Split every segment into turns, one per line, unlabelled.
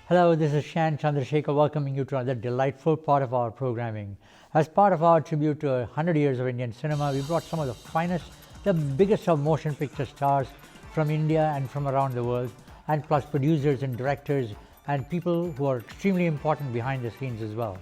Hello, this is Shan Chandrasekar welcoming you to another delightful part of our programming. As part of our tribute to 100 years of Indian cinema, we brought some of the finest, the biggest of motion picture stars from India and from around the world, and plus producers and directors and people who are extremely important behind the scenes as well.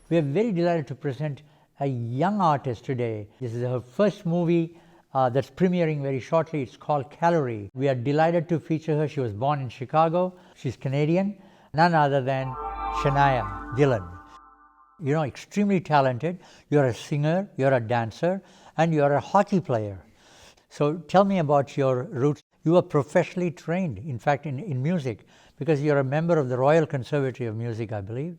We are very delighted to present a young artist today. This is her first movie that's premiering very shortly. It's called Calerie. We are delighted to feature her. She was born in Chicago. She's Canadian, none other than Shanaya Dhillon. You know, extremely talented. You're a singer, you're a dancer, and you're a hockey player. So tell me about your roots. You are professionally trained, in fact, in music, because you're a member of the Royal Conservatory of Music, I believe.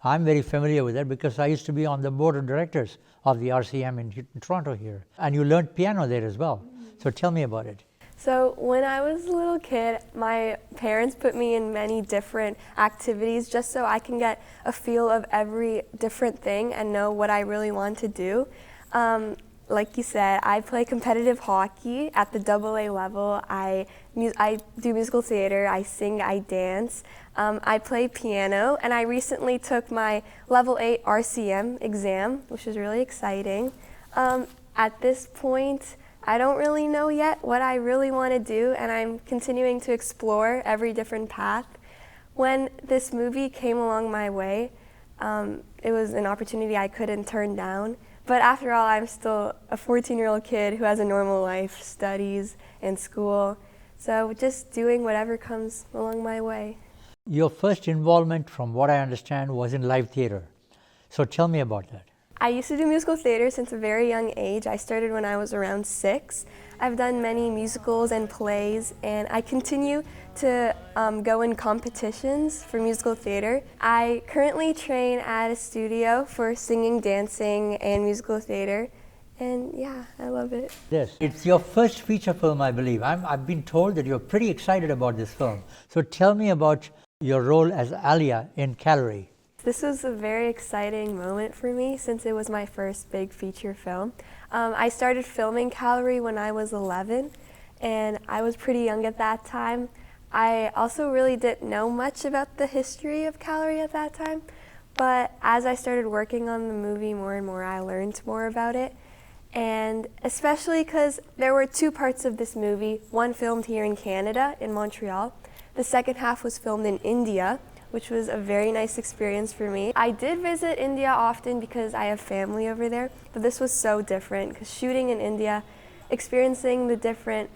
I'm very familiar with that because I used to be on the board of directors of the RCM in Toronto here. And you learned piano there as well. So tell me about it.
So when I was a little kid, my parents put me in many different activities just so I can get a feel of every different thing and know what I really want to do. Like you said, I play competitive hockey at the AA level. I do musical theater, I sing, I dance. I play piano, and I recently took my level 8 RCM exam, which is really exciting. At this point, I don't really know yet what I really want to do, and I'm continuing to explore every different path. When this movie came along my way, it was an opportunity I couldn't turn down. But after all, I'm still a 14-year-old kid who has a normal life, studies, and school. So just doing whatever comes along my way.
Your first involvement, from what I understand, was in live theater. So tell me about that.
I used to do musical theater since a very young age. I started when I was around 6. I've done many musicals and plays, and I continue to go in competitions for musical theater. I currently train at a studio for singing, dancing, and musical theater, and yeah, I love it.
Yes, it's your first feature film, I believe. I've been told that you're pretty excited about this film. So tell me about your role as Alia in Calerie.
This was a very exciting moment for me since it was my first big feature film. I started filming Calerie when I was 11, and I was pretty young at that time. I also really didn't know much about the history of Calerie at that time, but as I started working on the movie more and more, I learned more about it. And especially because there were 2 parts of this movie, one filmed here in Canada, in Montreal. The second half was filmed in India, which was a very nice experience for me. I did visit India often because I have family over there, but this was so different because shooting in India, experiencing the different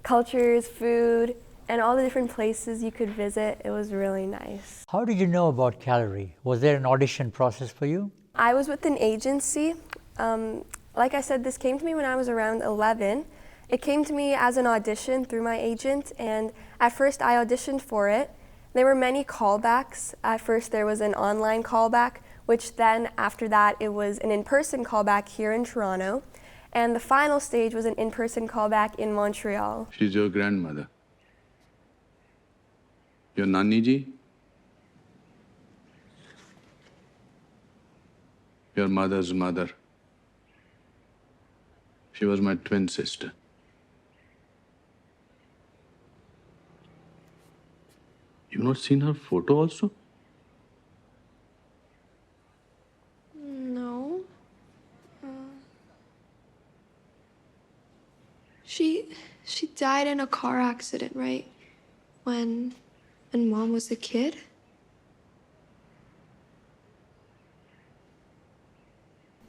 cultures, food, and all the different places you could visit, it was really nice.
How did you know about Calerie? Was there an audition process for you?
I was with an agency. Like I said, this came to me when I was around 11. It came to me as an audition through my agent, and at first I auditioned for it. There were many callbacks. At first there was an online callback, which then after that it was an in-person callback here in Toronto. And the final stage was an in-person callback in Montreal.
She's your grandmother. Your Nani ji? Your mother's mother. She was my twin sister. You've not seen her photo also?
No. She died in a car accident, right? When Mom was a kid?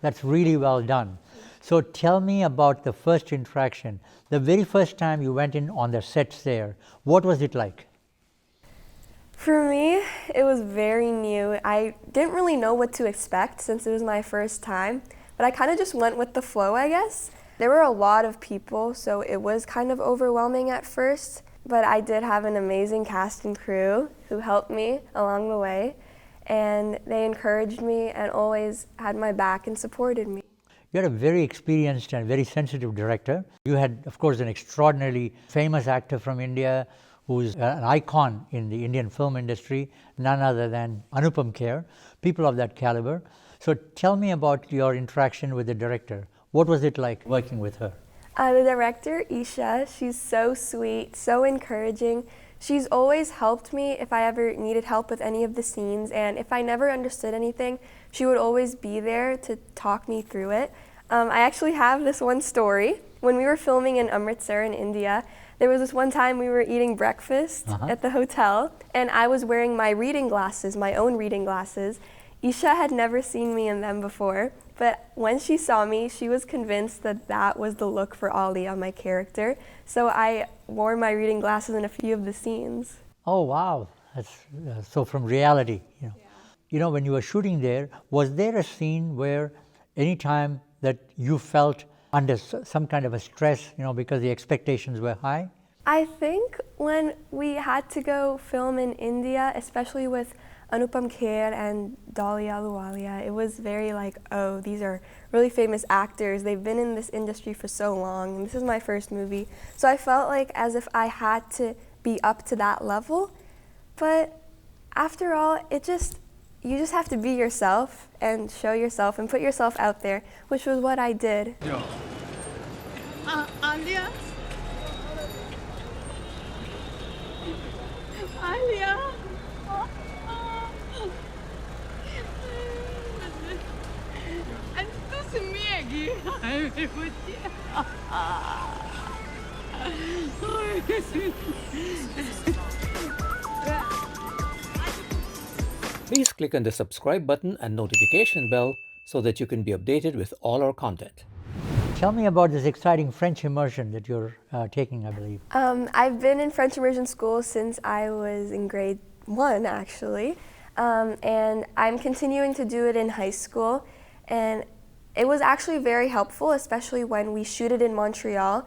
That's really well done. So tell me about the first interaction. The very first time you went in on the sets there, what was it like?
For me, it was very new. I didn't really know what to expect since it was my first time, but I kind of just went with the flow, I guess. There were a lot of people, so it was kind of overwhelming at first, but I did have an amazing cast and crew who helped me along the way, and they encouraged me and always had my back and supported me.
You're a very experienced and very sensitive director. You had, of course, an extraordinarily famous actor from India who's an icon in the Indian film industry, none other than Anupam Kher, people of that caliber. So tell me about your interaction with the director. What was it like working with her?
The director, Aisha, she's so sweet, so encouraging. She's always helped me if I ever needed help with any of the scenes, and if I never understood anything, she would always be there to talk me through it. I actually have this one story. When we were filming in Amritsar in India, there was this one time we were eating breakfast at the hotel, and I was wearing my reading glasses, my own reading glasses. Aisha had never seen me in them before, but when she saw me, she was convinced that that was the look for Ali on my character. So I wore my reading glasses in a few of the scenes.
Oh, wow. That's so from reality, you know.
Yeah.
You know, when you were shooting there, was there a scene where any time that you felt under some kind of a stress, you know, because the expectations were high?
I think when we had to go film in India, especially with Anupam Kher and Dolly Ahluwalia, it was very like, oh, these are really famous actors. They've been in this industry for so long, and this is my first movie. So I felt like as if I had to be up to that level. But after all, you just have to be yourself and show yourself and put yourself out there, which was what I did.
Yeah.
Alia? Alia? And tu smegi. Ai, meu
Please click on the subscribe button and notification bell so that you can be updated with all our content.
Tell me about this exciting French immersion that you're taking, I believe.
I've been in French immersion school since I was in grade 1, actually. And I'm continuing to do it in high school. And it was actually very helpful, especially when we shoot it in Montreal.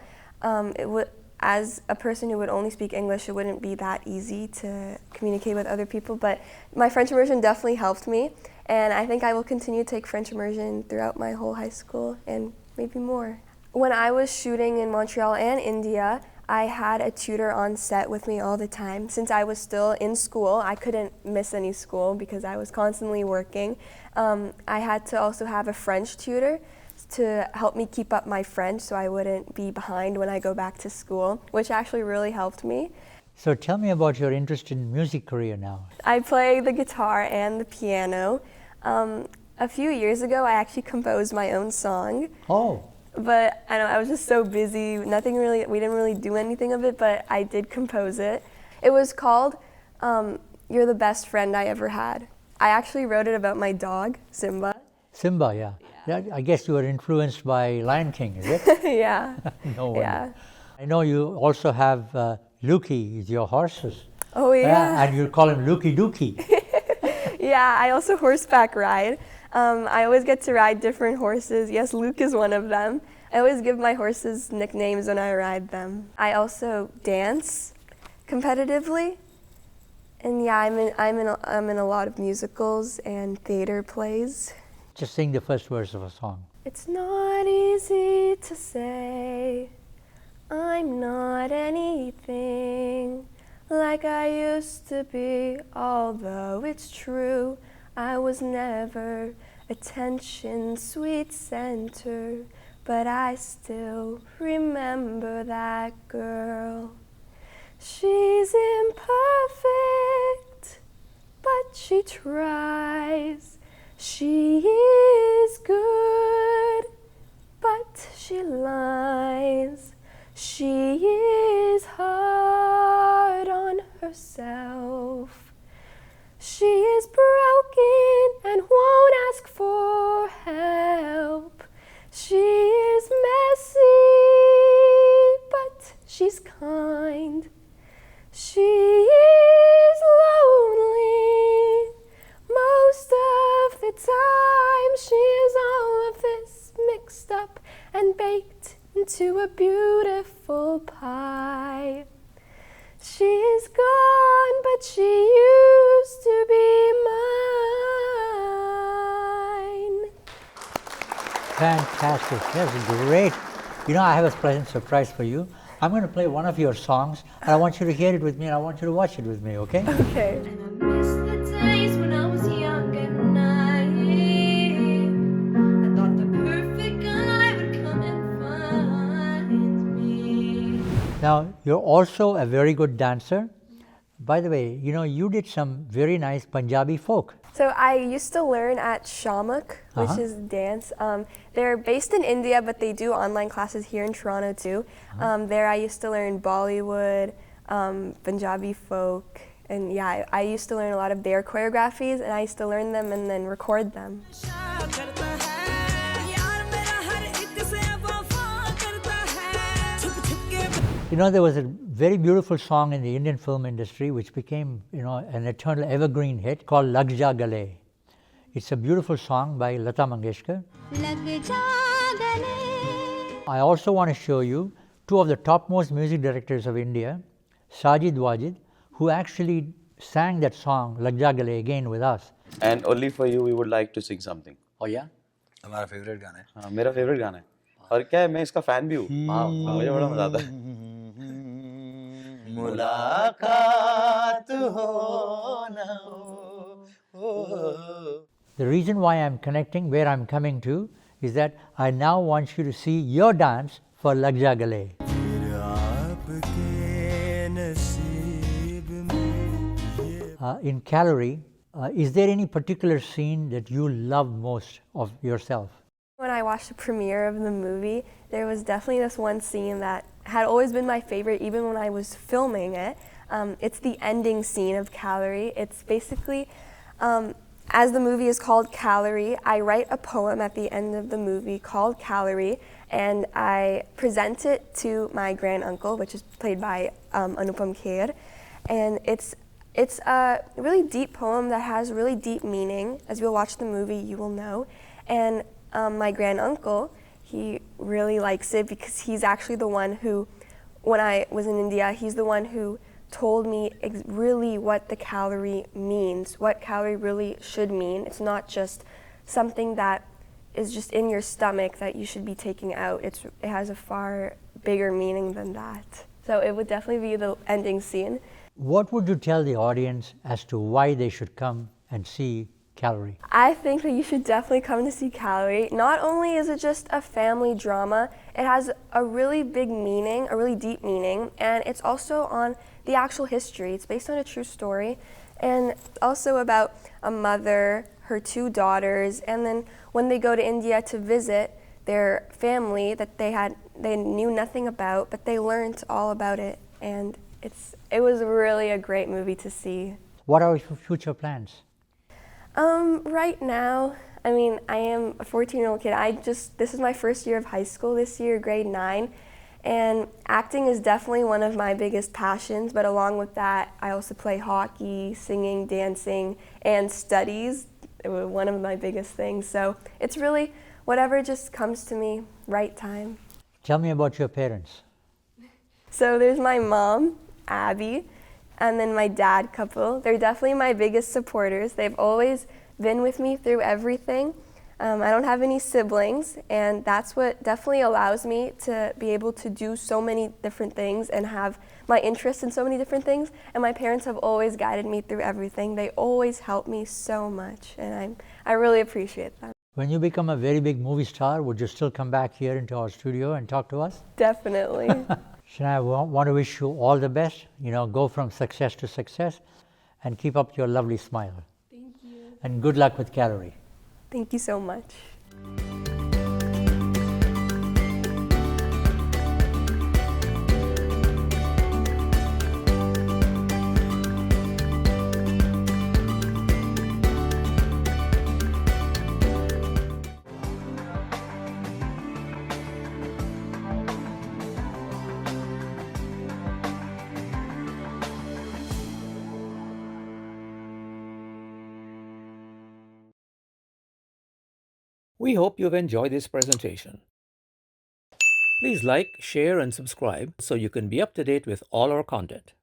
As a person who would only speak English, it wouldn't be that easy to communicate with other people, but my French immersion definitely helped me, and I think I will continue to take French immersion throughout my whole high school and maybe more. When I was shooting in Montreal and India, I had a tutor on set with me all the time. Since I was still in school, I couldn't miss any school because I was constantly working. I had to also have a French tutor to help me keep up my French so I wouldn't be behind when I go back to school, which actually really helped me.
So tell me about your interest in music career now.
I play the guitar and the piano. A few years ago, I actually composed my own song.
Oh.
But I was just so busy, we didn't really do anything of it, but I did compose it. It was called You're the Best Friend I Ever Had. I actually wrote it about my dog, Simba.
Simba, yeah. I guess you were influenced by Lion King, is it?
Yeah.
No wonder.
Yeah.
I know you also have Lukey, your horses.
Oh, yeah.
And you call him Lukey Dookie.
Yeah, I also horseback ride. I always get to ride different horses. Yes, Luke is one of them. I always give my horses nicknames when I ride them. I also dance competitively. And yeah, I'm in a lot of musicals and theater plays.
Just sing the first verse of a song.
It's not easy to say I'm not anything like I used to be, although it's true I was never attention's sweet center, but I still remember that girl. She's imperfect, but she tries. She is good, but she lies. She is hard on herself. She is broken and won't ask for help. She is messy, but she's kind. She is lonely most of the time. She is all of this mixed up and baked into a beautiful pie. She is gone, but she used to be mine.
Fantastic. That's great. You know, I have a pleasant surprise for you. I'm going to play one of your songs, and I want you to hear it with me, and I want you to watch it with me, okay?
Okay.
And I miss the days when I was young and naive. I thought the perfect guy would come and find me.
Now, you're also a very good dancer, By the way, you did some very nice Punjabi folk.
So I used to learn at Shamuk, which is dance. They're based in India, but they do online classes here in Toronto too. There I used to learn Bollywood, Punjabi folk, and yeah, I used to learn a lot of their choreographies, and I used to learn them and then record them.
There was a very beautiful song in the Indian film industry which became, an eternal evergreen hit called Lag Ja Gale. It's a beautiful song by Lata Mangeshkar. I also want to show you two of the topmost music directors of India, Sajid Wajid, who actually sang that song Lag Ja Gale again with us.
And only for you we would like to sing something.
Oh yeah?
हमारा favourite गाना है
हाँ, मेरा favourite गाना है और क्या है मैं इसका फैन भी हूँ मुझे बड़ा मजा आता है
मुलाकात हो ना हो
The reason why I'm connecting, where I'm coming to, is that I now want you to see your dance for Lag Ja Gale. In Calerie, is there any particular scene that you love most of yourself?
When I watched the premiere of the movie, there was definitely this one scene that had always been my favorite, even when I was filming it. It's the ending scene of Calerie. It's basically, as the movie is called Calerie, I write a poem at the end of the movie called Calerie, and I present it to my granduncle, which is played by Anupam Kher. And it's a really deep poem that has really deep meaning. As you'll watch the movie, you will know. And my granduncle, he really likes it because he's actually the one who, when I was in India, he's the one who told me really what the calorie means, what calorie really should mean. It's not just something that is just in your stomach that you should be taking out. It has a far bigger meaning than that. So it would definitely be the ending scene.
What would you tell the audience as to why they should come and see Calerie?
I think that you should definitely come to see Calerie. Not only is it just a family drama, it has a really big meaning, a really deep meaning, and it's also on the actual history. It's based on a true story, and also about a mother, her two daughters, and then when they go to India to visit their family that they knew nothing about, but they learned all about it, and it was really a great movie to see.
What are your future plans?
Right now, I mean, I am a 14-year-old kid. This is my first year of high school this year, grade 9, and acting is definitely one of my biggest passions, but along with that, I also play hockey, singing, dancing, and studies. One of my biggest things. So it's really whatever just comes to me, right time.
Tell me about your parents.
So there's my mom, Abby, and then my dad couple. They're definitely my biggest supporters. They've always been with me through everything. I don't have any siblings, and that's what definitely allows me to be able to do so many different things and have my interest in so many different things. And my parents have always guided me through everything. They always help me so much, and I really appreciate that.
When you become a very big movie star, would you still come back here into our studio and talk to us?
Definitely.
Shanaya, I want to wish you all the best. Go from success to success and keep up your lovely smile.
Thank you.
And good luck with Calerie.
Thank you so much.
We hope you've enjoyed this presentation. Please like, share, and subscribe so you can be up to date with all our content.